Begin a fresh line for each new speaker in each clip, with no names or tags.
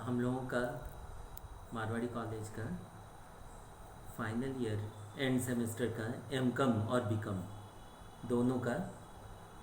हम लोगों का मारवाड़ी कॉलेज का फाइनल ईयर एंड सेमेस्टर का एमकम और बीकम दोनों का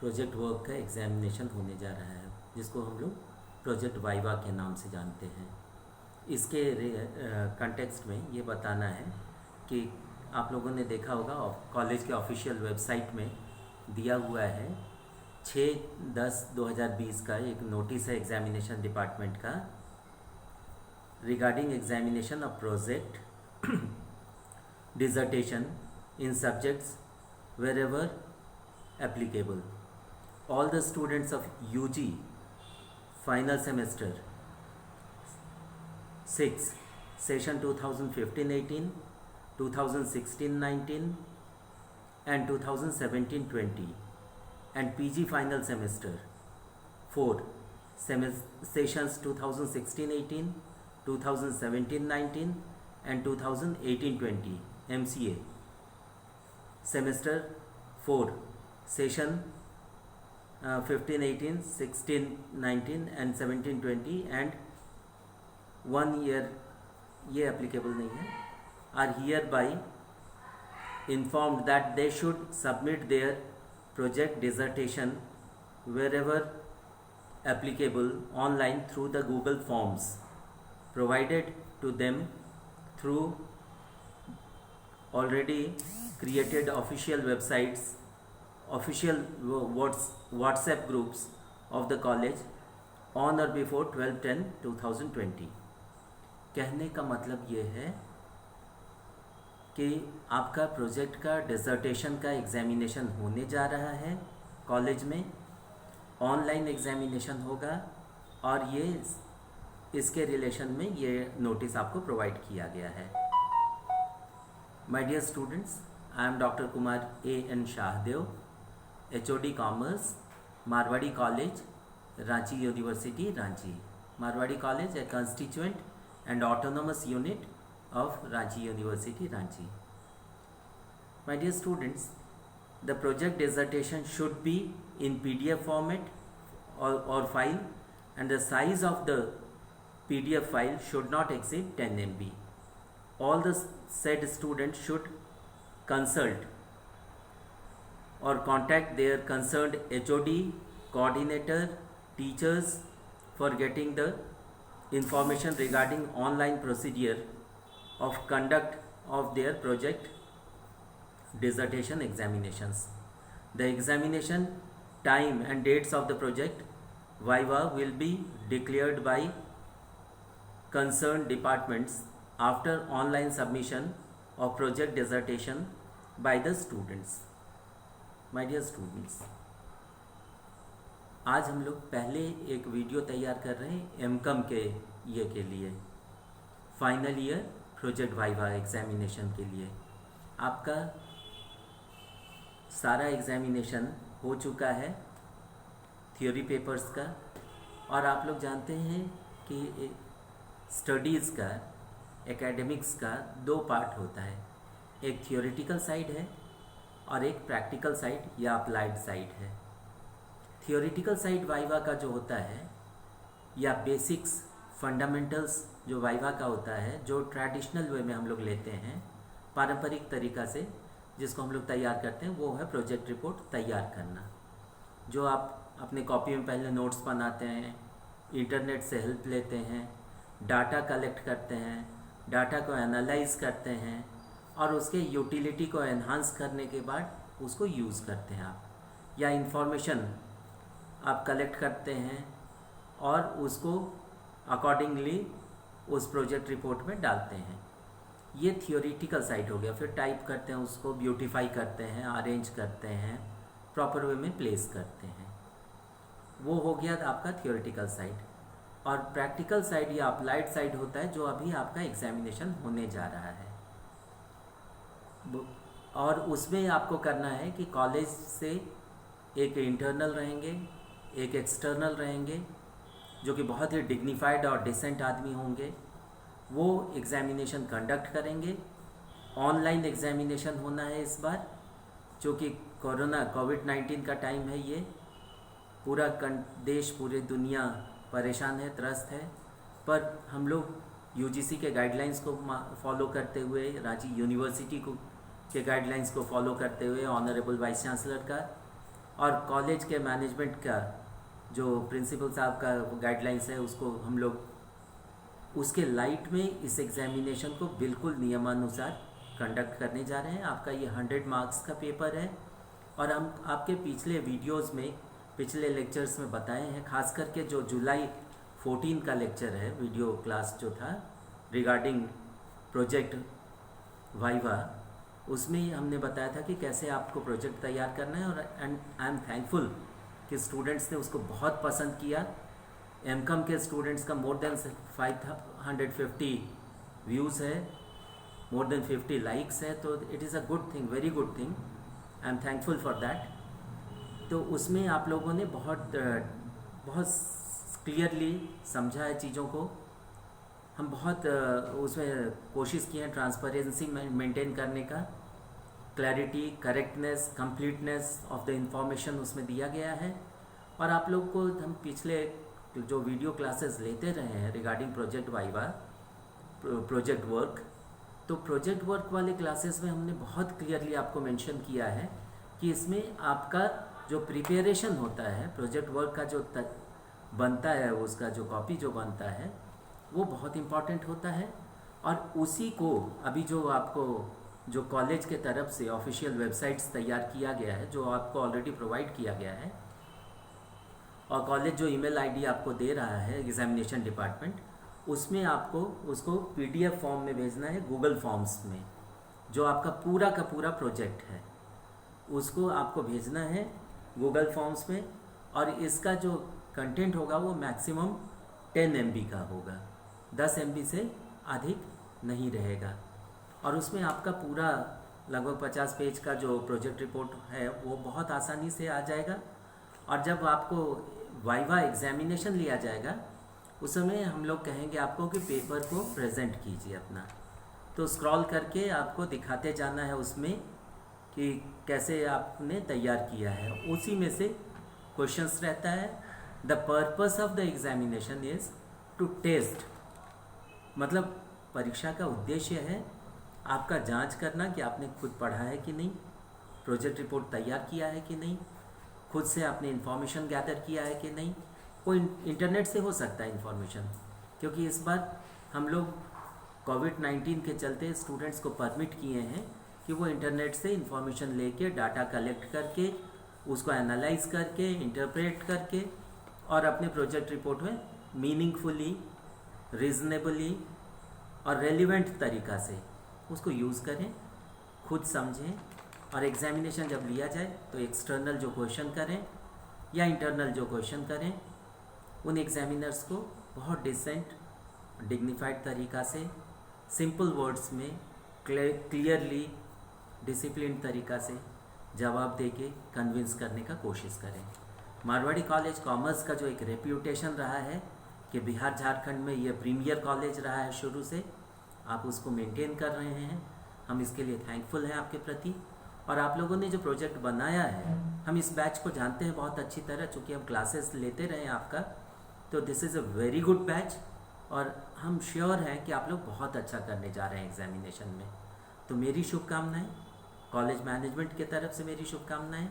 प्रोजेक्ट वर्क का एग्जामिनेशन होने जा रहा है, जिसको हम लोग प्रोजेक्ट वाइवा के नाम से जानते हैं। इसके कंटेक्स्ट में ये बताना है कि आप लोगों ने देखा होगा कॉलेज के ऑफिशियल वेबसाइट में दिया हुआ है 6/10/2020 का एक नोटिस है एग्जामिनेशन डिपार्टमेंट का regarding examination of project dissertation in subjects wherever applicable. All the students of UG final semester 6 session 2015-18, 2016-19 and 2017-20 and PG final semester 4 sessions 2016-18, 2017-19 and 2018-20 MCA semester 4 session 15-18, 16-19 and 17-20 and 1 year ये applicable नहीं है, are hereby informed that they should submit their project dissertation wherever applicable online through the Google Forms provided to them through already created official websites, official WhatsApp groups of the college on or before 12/10/2020। कहने का मतलब ये है कि आपका project का dissertation का examination होने जा रहा है कॉलेज में, ऑनलाइन एग्जामिनेशन होगा और ये इसके रिलेशन में ये नोटिस आपको प्रोवाइड किया गया है। My dear students, I am doctor Kumar A.N. Shahdeo, HOD commerce, Marwari college, Ranchi university, Ranchi. Marwari college a constituent and autonomous unit of Ranchi University, Ranchi. My dear students, the project dissertation should be in PDF format or file, and the size of the PDF file should not exceed 10 MB. All the said students should consult or contact their concerned HOD, coordinator, teachers for getting the information regarding online procedure of conduct of their project dissertation examinations. The examination time and dates of the project viva will be declared by concerned departments after online submission of project dissertation by the students. My dear students, आज हम लोग पहले एक video तैयार कर रहे हैं MCom के ये के लिए, final year project viva examination के लिए। आपका सारा एग्जामिनेशन हो चुका है थ्योरी पेपर्स का, और आप लोग जानते हैं कि स्टडीज़ का, एकेडमिक्स का 2 पार्ट होता है, एक थियोरेटिकल साइड है और एक प्रैक्टिकल साइड या अप्लाइड साइड है। थियोरेटिकल साइड वाइवा का जो होता है या बेसिक्स फंडामेंटल्स जो वाइवा का होता है, जो ट्रेडिशनल वे में हम लोग लेते हैं, पारंपरिक तरीक़ा से जिसको हम लोग तैयार करते हैं, वो है प्रोजेक्ट रिपोर्ट तैयार करना, जो आप अपने कॉपी में पहले नोट्स बनाते हैं, इंटरनेट से हेल्प लेते हैं, डाटा कलेक्ट करते हैं, डाटा को एनालाइज करते हैं और उसके यूटिलिटी को एनहांस करने के बाद उसको यूज़ करते हैं आप, या इंफॉर्मेशन आप कलेक्ट करते हैं और उसको अकॉर्डिंगली उस प्रोजेक्ट रिपोर्ट में डालते हैं। ये थियोरिटिकल साइड हो गया। फिर टाइप करते हैं, उसको ब्यूटीफाई करते हैं, अरेंज करते हैं, प्रॉपर वे में प्लेस करते हैं। वो हो गया आपका थियोरिटिकल साइड। और प्रैक्टिकल साइड या अप्लाइड साइड होता है जो अभी आपका एग्जामिनेशन होने जा रहा है, और उसमें आपको करना है कि कॉलेज से एक इंटरनल रहेंगे, एक एक्सटर्नल रहेंगे, जो कि बहुत ही डिग्निफाइड और डिसेंट आदमी होंगे। वो एग्ज़ामिनेशन कंडक्ट करेंगे। ऑनलाइन एग्ज़ामिनेशन होना है इस बार, जो कि कोविड-19 का टाइम है, ये पूरा देश, पूरी दुनिया परेशान है, त्रस्त है, पर हम लोग यूजीसी के गाइडलाइंस को फॉलो करते हुए, रांची यूनिवर्सिटी को के गाइडलाइंस को फॉलो करते हुए, ऑनरेबल वाइस चांसलर का और कॉलेज के मैनेजमेंट का जो प्रिंसिपल साहब का गाइडलाइंस है, उसको हम लोग उसके लाइट में इस एग्जामिनेशन को बिल्कुल नियमानुसार कंडक्ट करने जा रहे हैं। आपका ये 100 मार्क्स का पेपर है और हम आपके पिछले वीडियोस में, पिछले लेक्चर्स में बताए हैं, खास करके जो जुलाई 14 का लेक्चर है, वीडियो क्लास जो था रिगार्डिंग प्रोजेक्ट वाइवा, उसमें हमने बताया था कि कैसे आपको प्रोजेक्ट तैयार करना है। और एंड आई एम थैंकफुल कि स्टूडेंट्स ने उसको बहुत पसंद किया। एमकॉम के स्टूडेंट्स का मोर देन 550 व्यूज़ है, मोर देन 50 लाइक्स है, तो it is a good thing, very good thing. I am thankful for that. तो उसमें आप लोगों ने बहुत क्लियरली समझा है चीज़ों को। हम बहुत उसमें कोशिश की है ट्रांसपेरेंसी मेंटेन करने का, clarity, correctness, completeness of the information उसमें दिया गया है। और आप लोग को हम पिछले जो वीडियो क्लासेस लेते रहे हैं regarding project viva, project work, तो प्रोजेक्ट वर्क वाले क्लासेस में हमने बहुत क्लियरली आपको मेंशन किया है कि इसमें आपका जो प्रिपरेशन होता है, प्रोजेक्ट वर्क का जो बनता है, उसका जो कॉपी जो बनता है, वो बहुत इम्पॉर्टेंट होता है। और उसी को अभी जो आपको जो कॉलेज के तरफ से ऑफिशियल वेबसाइट्स तैयार किया गया है, जो आपको ऑलरेडी प्रोवाइड किया गया है, और कॉलेज जो ईमेल आईडी आपको दे रहा है एग्जामिनेशन डिपार्टमेंट, उसमें आपको उसको पीडीएफ फॉर्म में भेजना है, गूगल फॉर्म्स में, जो आपका पूरा का पूरा प्रोजेक्ट है उसको आपको भेजना है गूगल फॉर्म्स में। और इसका जो कंटेंट होगा वो मैक्सिमम 10 MB का होगा, 10 MB से अधिक नहीं रहेगा। और उसमें आपका पूरा लगभग 50 पेज का जो प्रोजेक्ट रिपोर्ट है वो बहुत आसानी से आ जाएगा। और जब आपको वाइवा एग्जामिनेशन लिया जाएगा, उस समय हम लोग कहेंगे आपको कि पेपर को प्रेजेंट कीजिए अपना, तो स्क्रॉल करके आपको दिखाते जाना है उसमें कि कैसे आपने तैयार किया है। उसी में से क्वेश्चंस रहता है। The purpose of the examination is to test, मतलब परीक्षा का उद्देश्य है आपका जांच करना कि आपने खुद पढ़ा है कि नहीं, प्रोजेक्ट रिपोर्ट तैयार किया है कि नहीं, खुद से आपने इन्फॉर्मेशन गैदर किया है कि नहीं। कोई इंटरनेट से हो सकता है इन्फॉर्मेशन, क्योंकि इस बार हम लोग कोविड-19 के चलते स्टूडेंट्स को परमिट किए हैं कि वो इंटरनेट से इन्फॉर्मेशन लेके, डाटा कलेक्ट करके, उसको एनालाइज करके, इंटरप्रेट करके और अपने प्रोजेक्ट रिपोर्ट में मीनिंगफुली, रीजनेबली और रेलिवेंट तरीक़ा से उसको यूज़ करें, खुद समझें। और एग्जामिनेशन जब लिया जाए तो एक्सटर्नल जो क्वेश्चन करें या इंटरनल जो क्वेश्चन करें, उन एग्जामिनर्स को बहुत डिसेंट, डिग्निफाइड तरीक़ा से, सिंपल वर्ड्स में, क्लियरली, डिसिप्लिन तरीक़ा से जवाब देके कन्विंस करने का कोशिश करें। मारवाड़ी कॉलेज कॉमर्स का जो एक रेप्यूटेशन रहा है कि बिहार झारखंड में ये प्रीमियर कॉलेज रहा है शुरू से, आप उसको मेंटेन कर रहे हैं। हम इसके लिए थैंकफुल हैं आपके प्रति। और आप लोगों ने जो प्रोजेक्ट बनाया है, हम इस बैच को जानते हैं बहुत अच्छी तरह, चूँकि हम क्लासेस लेते रहे हैं आपका, तो this is a very good batch. और हम श्योर हैं कि आप लोग बहुत अच्छा करने जा रहे हैं एग्जामिनेशन में। तो मेरी शुभकामनाएं, कॉलेज मैनेजमेंट के तरफ से मेरी शुभकामनाएं,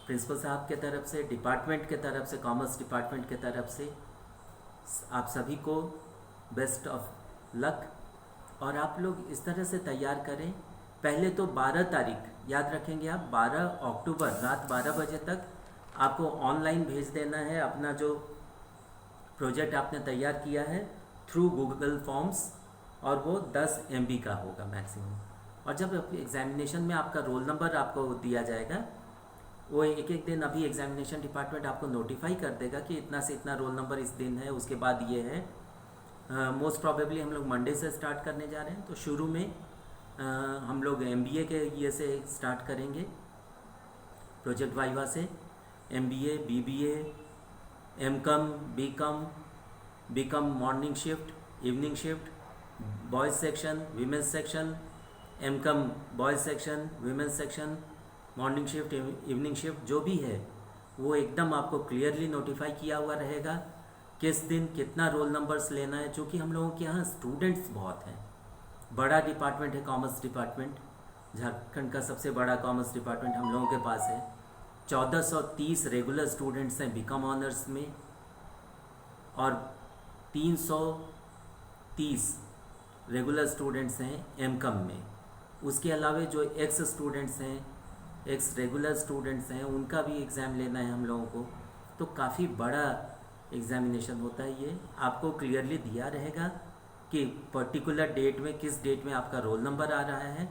प्रिंसिपल साहब के तरफ से, डिपार्टमेंट के तरफ से, कॉमर्स डिपार्टमेंट के तरफ से आप सभी को बेस्ट ऑफ लक। और आप लोग इस तरह से तैयार करें। पहले तो 12 तारीख याद रखेंगे आप, 12 अक्टूबर रात 12 बजे तक आपको ऑनलाइन भेज देना है अपना जो प्रोजेक्ट आपने तैयार किया है थ्रू गूगल फॉर्म्स, और वो 10 MB का होगा मैक्सिमम। और जब एग्जामिनेशन में आपका रोल नंबर आपको दिया जाएगा, वो एक दिन अभी एग्जामिनेशन डिपार्टमेंट आपको नोटिफाई कर देगा कि इतना से इतना रोल नंबर इस दिन है, उसके बाद ये है। मोस्ट प्रोबेबली हम लोग मंडे से स्टार्ट करने जा रहे हैं, तो शुरू में हम लोग MBA के ये से स्टार्ट करेंगे, प्रोजेक्ट वाइवा से। MBA, BBA, MCOM, BCOM morning shift, evening shift, boys section, women's section, MCOM boys section, women's section, morning shift, evening shift, जो भी है वो एकदम आपको क्लियरली नोटिफाई किया हुआ रहेगा किस दिन कितना रोल नंबर्स लेना है, चूँकि हम लोगों के यहाँ स्टूडेंट्स बहुत हैं। बड़ा डिपार्टमेंट है कॉमर्स डिपार्टमेंट, झारखंड का सबसे बड़ा कॉमर्स डिपार्टमेंट हम लोगों के पास है। 1430 रेगुलर स्टूडेंट्स हैं बीकॉम ऑनर्स में और 330 रेगुलर स्टूडेंट्स हैं एमकॉम में। उसके अलावा जो एक्स स्टूडेंट्स हैं, एक्स रेगुलर स्टूडेंट्स हैं, उनका भी एग्ज़ाम लेना है हम लोगों को। तो काफ़ी बड़ा एग्ज़ामिनेशन होता है। ये आपको क्लियरली दिया रहेगा कि पर्टिकुलर डेट में, किस डेट में आपका रोल नंबर आ रहा है।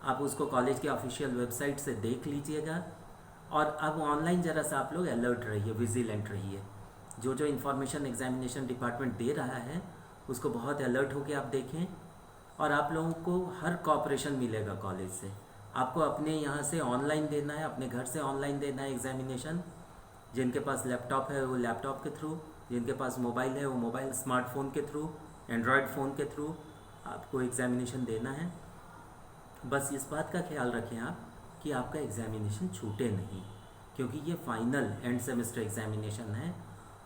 आप उसको कॉलेज के ऑफिशियल वेबसाइट से देख लीजिएगा। और अब ऑनलाइन ज़रा सा आप लोग अलर्ट रहिए, विजिलेंट रहिए। जो जो इन्फॉर्मेशन एग्जामिनेशन डिपार्टमेंट दे रहा है उसको बहुत अलर्ट होकर आप देखें। और आप लोगों को हर कॉपरेशन मिलेगा कॉलेज से। आपको अपने यहाँ से ऑनलाइन देना है, अपने घर से ऑनलाइन देना है एग्जामिनेशन। जिनके पास लैपटॉप है वो लैपटॉप के थ्रू, जिनके पास मोबाइल है वो मोबाइल, स्मार्टफोन के थ्रू, एंड्रॉयड फ़ोन के थ्रू आपको एग्जामिनेशन देना है। बस इस बात का ख्याल रखें आप कि आपका एग्जामिनेशन छूटे नहीं, क्योंकि ये फाइनल एंड सेमेस्टर एग्जामिनेशन है।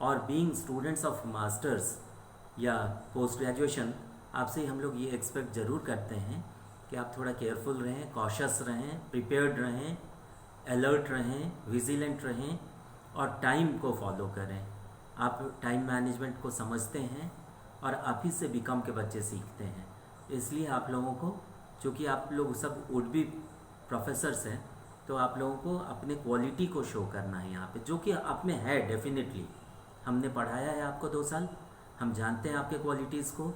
और बीइंग स्टूडेंट्स ऑफ मास्टर्स या पोस्ट ग्रेजुएशन, आपसे हम लोग ये एक्सपेक्ट ज़रूर करते हैं कि आप थोड़ा केयरफुल रहें, कॉशियस रहें, प्रिपेयर्ड रहें, अलर्ट रहें, विजिलेंट रहें और टाइम को फॉलो करें। आप टाइम मैनेजमेंट को समझते हैं और आप ही से बीकॉम के बच्चे सीखते हैं। इसलिए आप लोगों को, चूँकि आप लोग सब वुड बी प्रोफेसर्स हैं, तो आप लोगों को अपने क्वालिटी को शो करना है यहाँ पे, जो कि आप में है डेफिनेटली। हमने पढ़ाया है आपको 2 साल, हम जानते हैं आपके क्वालिटीज़ को।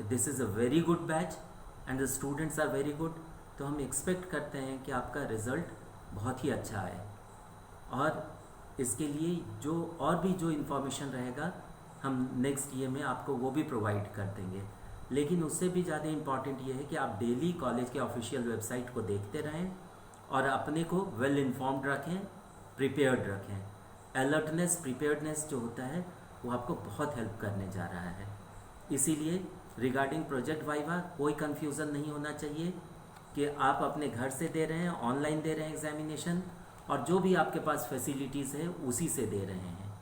This is a very good batch and the students are very good. तो हम एक्सपेक्ट करते हैं कि आपका रिज़ल्ट बहुत ही अच्छा आए। और इसके लिए जो इन्फॉर्मेशन रहेगा हम नेक्स्ट ईयर में आपको वो भी प्रोवाइड कर देंगे। लेकिन उससे भी ज़्यादा इम्पॉर्टेंट ये है कि आप डेली कॉलेज के ऑफिशियल वेबसाइट को देखते रहें और अपने को वेल इन्फॉर्म्ड रखें, प्रिपेयर्ड रखें। अलर्टनेस, प्रिपेयर्डनेस जो होता है वो आपको बहुत हेल्प करने जा रहा है। इसीलिए रिगार्डिंग प्रोजेक्ट वाइवा कोई कन्फ्यूज़न नहीं होना चाहिए कि आप अपने घर से दे रहे हैं, ऑनलाइन दे रहे हैं एग्जामिनेशन, और जो भी आपके पास फैसिलिटीज़ है उसी से दे रहे हैं।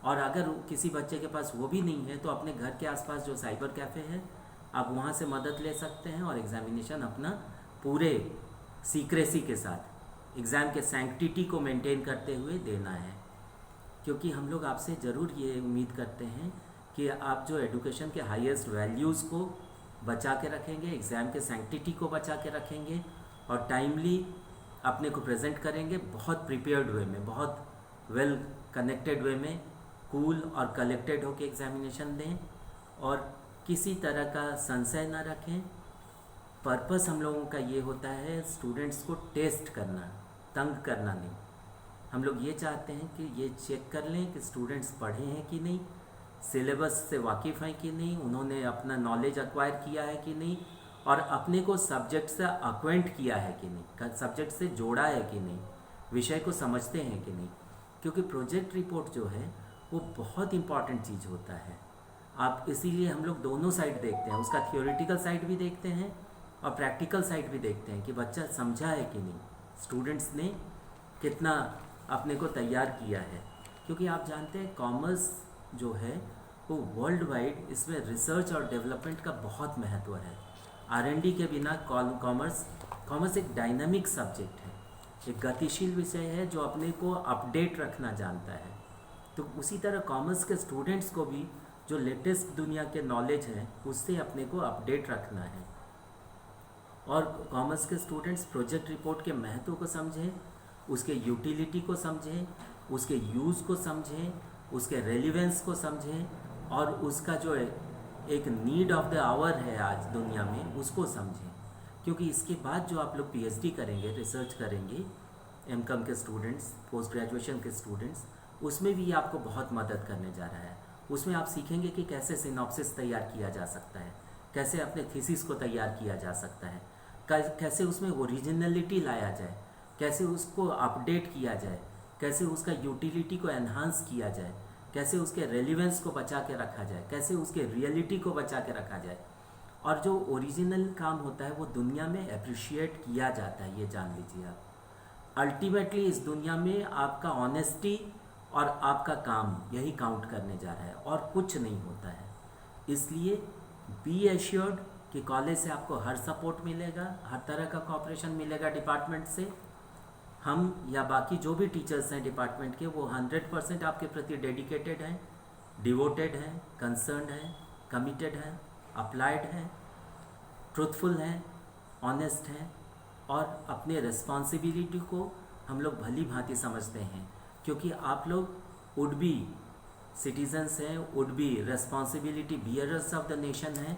और अगर किसी बच्चे के पास वो भी नहीं है तो अपने घर के आसपास जो साइबर कैफ़े है आप वहाँ से मदद ले सकते हैं और एग्जामिनेशन अपना पूरे सीक्रेसी के साथ, एग्ज़ाम के सैंक्टिटी को मेंटेन करते हुए देना है। क्योंकि हम लोग आपसे ज़रूर ये उम्मीद करते हैं कि आप जो एजुकेशन के हाईएस्ट वैल्यूज़ को बचा के रखेंगे, एग्ज़ाम के सैंक्टिटी को बचा के रखेंगे और टाइमली अपने को प्रेजेंट करेंगे, बहुत प्रिपेयर्ड वे में, बहुत वेल कनेक्टेड वे में, कूल और कलेक्टेड होकर एग्जामिनेशन दें और किसी तरह का संशय ना रखें। पर्पस हम लोगों का ये होता है स्टूडेंट्स को टेस्ट करना, तंग करना नहीं। हम लोग ये चाहते हैं कि ये चेक कर लें कि स्टूडेंट्स पढ़े हैं कि नहीं, सिलेबस से वाकिफ़ हैं कि नहीं, उन्होंने अपना नॉलेज एक्वायर किया है कि नहीं, और अपने को सब्जेक्ट से अक्वेंट किया है कि नहीं, सब्जेक्ट से जोड़ा है कि नहीं, विषय को समझते हैं कि नहीं। क्योंकि प्रोजेक्ट रिपोर्ट जो है वो बहुत इम्पॉर्टेंट चीज़ होता है। आप इसीलिए हम लोग दोनों साइड देखते हैं, उसका थियोरेटिकल साइड भी देखते हैं और प्रैक्टिकल साइड भी देखते हैं कि बच्चा समझा है कि नहीं, स्टूडेंट्स ने कितना अपने को तैयार किया है। क्योंकि आप जानते हैं कॉमर्स जो है वो वर्ल्ड वाइड, इसमें रिसर्च और डेवलपमेंट का बहुत महत्व है। R&D के बिना कॉमर्स एक डायनामिक सब्जेक्ट है, एक गतिशील विषय है जो अपने को अपडेट रखना जानता है। तो उसी तरह कॉमर्स के स्टूडेंट्स को भी जो लेटेस्ट दुनिया के नॉलेज है उससे अपने को अपडेट रखना है। और कॉमर्स के स्टूडेंट्स प्रोजेक्ट रिपोर्ट के महत्व को समझें, उसके यूटिलिटी को समझें, उसके यूज़ को समझें, उसके रेलिवेंस को समझें और उसका जो एक नीड ऑफ द आवर है आज दुनिया में उसको समझें। क्योंकि इसके बाद जो आप लोग PhD करेंगे, रिसर्च करेंगे, MCOM के स्टूडेंट्स, पोस्ट ग्रेजुएशन के स्टूडेंट्स, उसमें भी आपको बहुत मदद करने जा रहा है। उसमें आप सीखेंगे कि कैसे सिनॉप्सिस तैयार किया जा सकता है, कैसे अपने थीसिस को तैयार किया जा सकता है, कैसे उसमें ओरिजिनलिटी लाया जाए, कैसे उसको अपडेट किया जाए, कैसे उसका यूटिलिटी को एनहांस किया जाए, कैसे उसके रेलिवेंस को बचा के रखा जाए, कैसे उसके रियलिटी को बचा के रखा जाए। और जो ओरिजिनल काम होता है वो दुनिया में अप्रिशिएट किया जाता है, ये जान लीजिए आप। अल्टीमेटली इस दुनिया में आपका ऑनेस्टी और आपका काम यही काउंट करने जा रहा है और कुछ नहीं होता है। इसलिए बी एश्योर्ड कि कॉलेज से आपको हर सपोर्ट मिलेगा, हर तरह का कॉपरेशन मिलेगा डिपार्टमेंट से। हम या बाकी जो भी टीचर्स हैं डिपार्टमेंट के, वो 100% आपके प्रति डेडिकेटेड हैं, डिवोटेड हैं, कंसर्न हैं, कमिटेड हैं, अप्लाइड हैं, ट्रूथफुल हैं, ऑनेस्ट हैं और अपने रिस्पॉन्सिबिलिटी को हम लोग भली भांति समझते हैं, क्योंकि आप लोग वुड बी सिटीजन्स हैं, would be responsibility bearers of the nation हैं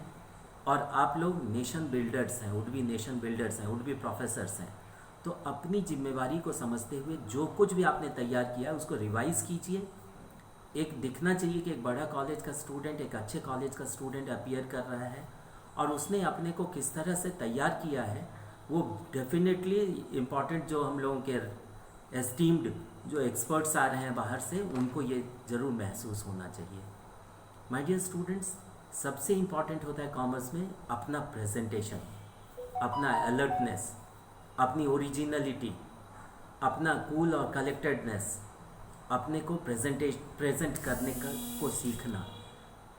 और आप लोग नेशन बिल्डर्स हैं, वुड बी नेशन बिल्डर्स हैं, वुड बी प्रोफेसर्स हैं। तो अपनी जिम्मेवारी को समझते हुए जो कुछ भी आपने तैयार किया है उसको रिवाइज कीजिए। एक दिखना चाहिए कि एक बड़ा कॉलेज का स्टूडेंट, एक अच्छे कॉलेज का स्टूडेंट अपीयर कर रहा है और उसने अपने को किस तरह से तैयार किया है, वो डेफिनेटली इम्पॉर्टेंट। जो हम लोगों के एस्टीम्ड जो एक्सपर्ट्स आ रहे हैं बाहर से, उनको ये ज़रूर महसूस होना चाहिए। माय डियर स्टूडेंट्स, सबसे इम्पॉर्टेंट होता है कॉमर्स में अपना प्रेजेंटेशन, अपना अलर्टनेस, अपनी ओरिजिनलिटी, अपना कूल और कलेक्टेडनेस, अपने को प्रेजेंट करने को सीखना,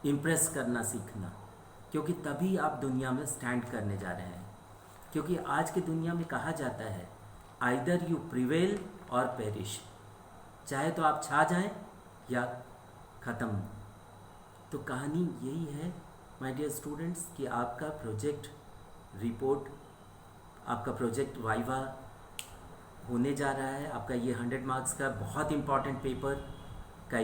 इम्प्रेस करना सीखना, क्योंकि तभी आप दुनिया में स्टैंड करने जा रहे हैं। क्योंकि आज की दुनिया में कहा जाता है आइदर यू प्रिवेल और पेरिश, चाहे तो आप छा जाएं या ख़त्म। तो कहानी यही है माय डियर स्टूडेंट्स कि आपका प्रोजेक्ट रिपोर्ट, आपका प्रोजेक्ट वाइवा होने जा रहा है। आपका ये 100 मार्क्स का बहुत इम्पॉर्टेंट पेपर का